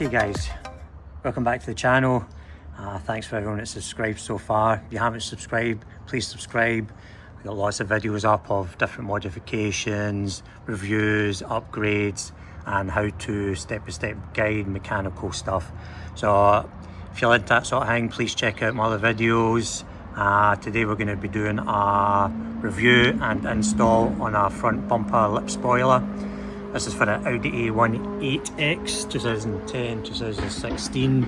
Okay guys, welcome back to the channel. Thanks for everyone that's subscribed so far. If you haven't subscribed, please subscribe. We've got lots of videos up of different modifications, reviews, upgrades, and how to step-by-step guide mechanical stuff. So if you're into that sort of thing, please check out my other videos. Today we're going to be doing a review and install on a front bumper lip spoiler. This is for an Audi A1 8X 2010-2016.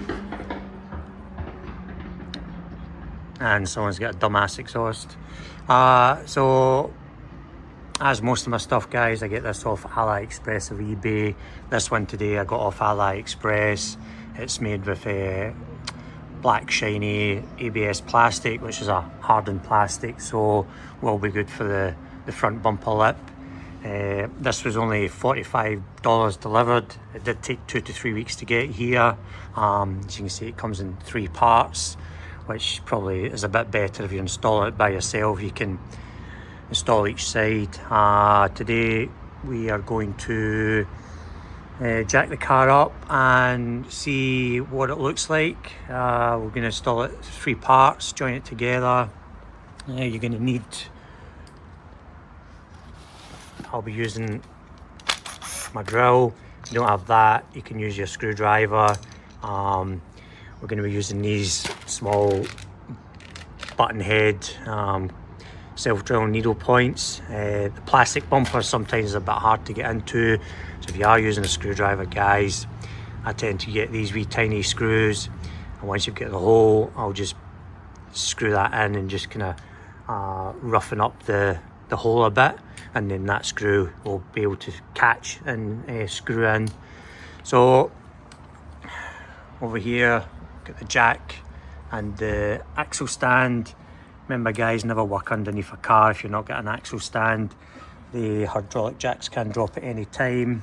And someone's got a dumbass exhaust. So as most of my stuff, guys, I get this off AliExpress or eBay. This one today I got off AliExpress. It's made with a black shiny ABS plastic, which is a hardened plastic, so will be good for the front bumper lip. This was only $45 delivered. It did take 2 to 3 weeks to get here. As you can see, it comes in 3 parts, which probably is a bit better if you install it by yourself. You can install each side. Today we are going to jack the car up and see what it looks like. We're going to install it 3 parts, join it together. You're going to need, I'll be using my drill. If you don't have that, you can use your screwdriver. We're going to be using these small button head self-drill needle points. The plastic bumper sometimes is a bit hard to get into, so if you are using a screwdriver, guys, I tend to get these wee tiny screws, and once you've got the hole, I'll just screw that in and just kind of roughen up the hole a bit, and then that screw will be able to catch and screw in. So over here, got the jack and the axle stand. Remember guys, never work underneath a car if you're not got an axle stand. The hydraulic jacks can drop at any time,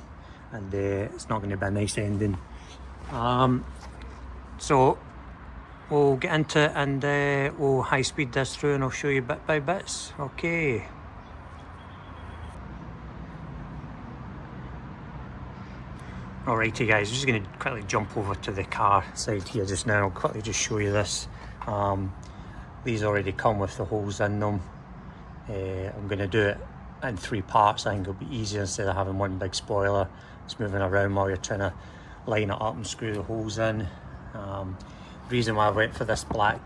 and it's not going to be a nice ending. So we'll get into it, and we'll high speed this through, and I'll show you bit by bits. Okay. Alrighty guys, I'm just going to quickly jump over to the car side here just now. I'll quickly just show you this. These already come with the holes in them. I'm going to do it in 3 parts. I think it'll be easier instead of having one big spoiler. It's moving around while you're trying to line it up and screw the holes in. The reason why I went for this black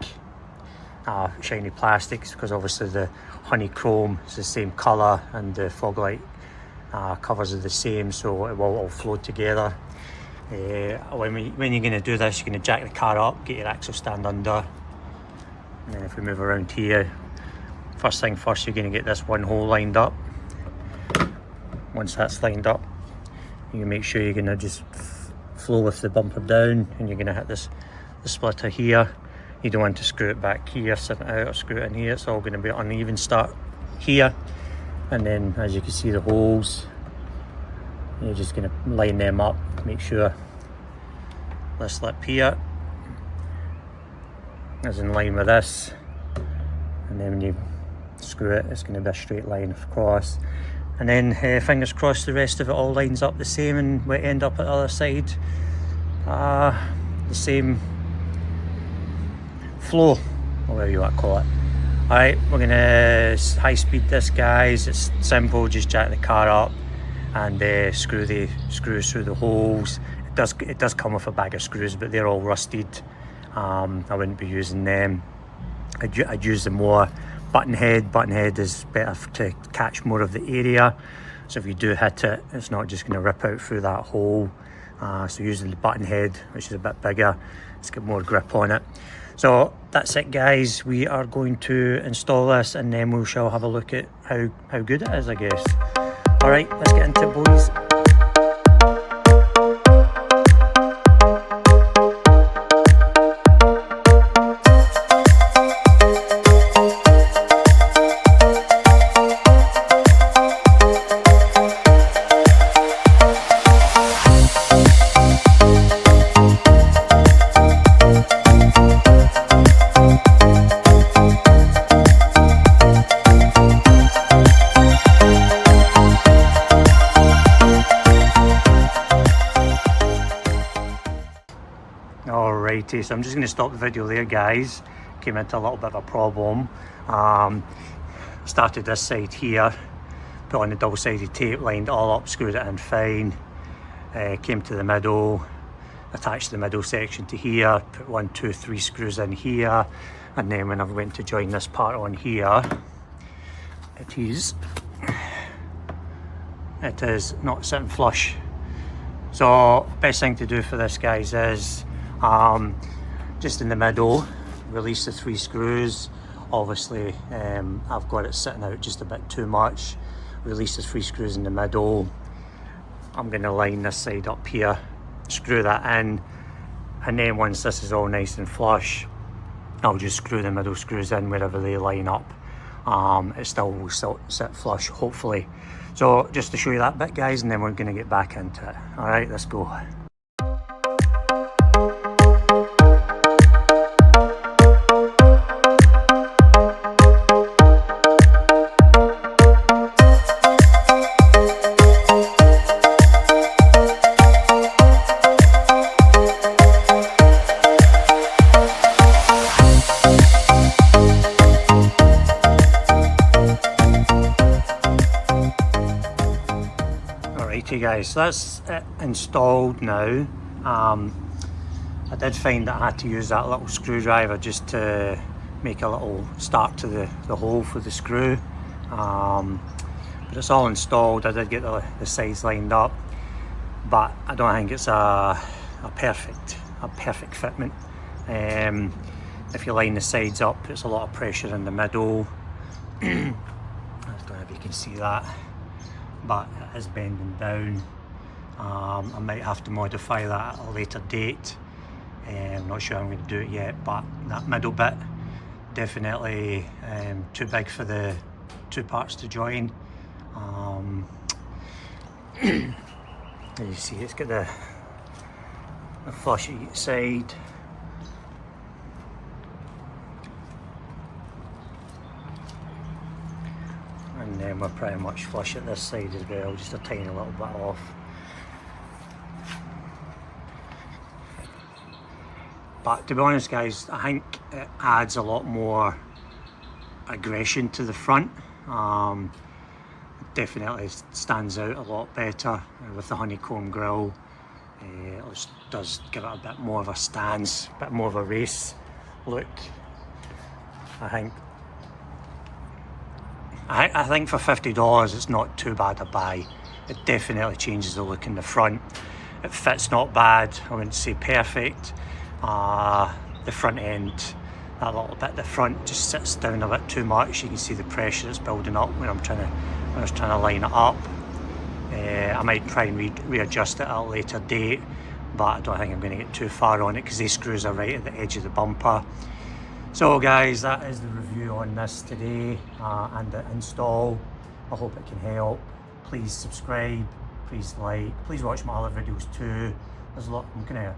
shiny plastic is because obviously the honeycomb is the same colour and the fog light covers are the same, so it will all flow together. When you're going to do this, you're going to jack the car up, get your axle stand under, and then if we move around here, first thing first, you're going to get this one hole lined up. Once that's lined up, you can make sure you're going to just flow with the bumper down, and you're going to hit the splitter here. You don't want to screw it back here, sit it out, or screw it in here. It's all going to be an uneven start here. And then as you can see the holes, you're just going to line them up, make sure this lip here is in line with this, and then when you screw it, it's going to be a straight line across, and then fingers crossed the rest of it all lines up the same, and we end up at the other side the same flow, or whatever you want to call it. Alright, we're going to high speed this, guys. It's simple, just jack the car up and screw the screws through the holes. It does come with a bag of screws, but they're all rusted. I wouldn't be using them. I'd use the more button head. Button head is better to catch more of the area, so if you do hit it, it's not just going to rip out through that hole. So using the button head, which is a bit bigger, it's got more grip on it. So that's it, guys. We are going to install this, and then we shall have a look at how good it is, I guess. All right, let's get into it, boys. activity. So I'm just going to stop the video there, guys. Came into a little bit of a problem. Started this side here, put on the double-sided tape, lined it all up, screwed it in fine. Came to the middle, attached the middle section to here, put 1, 2, 3 screws in here, and then when I went to join this part on here, it is not sitting flush. So best thing to do for this, guys, is just in the middle, release the 3 screws. Obviously I've got it sitting out just a bit too much. Release the 3 screws in the middle. I'm going to line this side up here, screw that in, and then once this is all nice and flush, I'll just screw the middle screws in wherever they line up. It still will sit flush, hopefully. So just to show you that bit, guys, and then we're going to get back into it. All right, let's go. Okay guys, so that's it installed now. I did find that I had to use that little screwdriver just to make a little start to the hole for the screw. But it's all installed. I did get the sides lined up, but I don't think it's a perfect fitment. If you line the sides up, it's a lot of pressure in the middle. I don't know if you can see that, but it is bending down. I might have to modify that at a later date. I'm not sure I'm going to do it yet, but that middle bit, definitely too big for the 2 parts to join. You see it's got the flush at each side. And then we're pretty much flush at this side as well, just a tiny little bit off. But to be honest, guys, I think it adds a lot more aggression to the front. It definitely stands out a lot better with the honeycomb grille. It does give it a bit more of a stance, a bit more of a race look. I think for $50 it's not too bad a buy. It definitely changes the look in the front. It fits not bad, I wouldn't say perfect. The front end, that little bit at the front just sits down a bit too much. You can see the pressure that's building up when I was trying to line it up. I might try and readjust it at a later date, but I don't think I'm going to get too far on it because these screws are right at the edge of the bumper. So guys, that is the review on this today and the install. I hope it can help. Please subscribe, please like, please watch my other videos too. There's a lot, I'm going to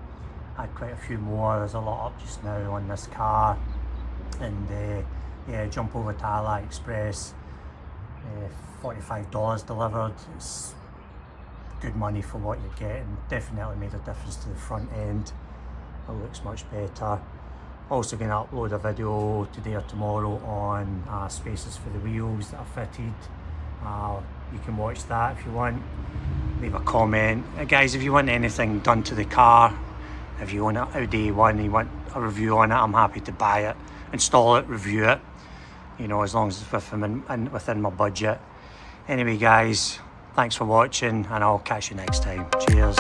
add quite a few more. There's a lot up just now on this car. And yeah, jump over to AliExpress. $45 delivered. It's good money for what you're getting. Definitely made a difference to the front end. It looks much better. Also going to upload a video today or tomorrow on spaces for the wheels that are fitted. You can watch that if you want. Leave a comment. Guys, if you want anything done to the car, if you own an Audi A1 and you want a review on it, I'm happy to buy it, install it, review it. You know, as long as it's within my budget. Anyway guys, thanks for watching and I'll catch you next time. Cheers.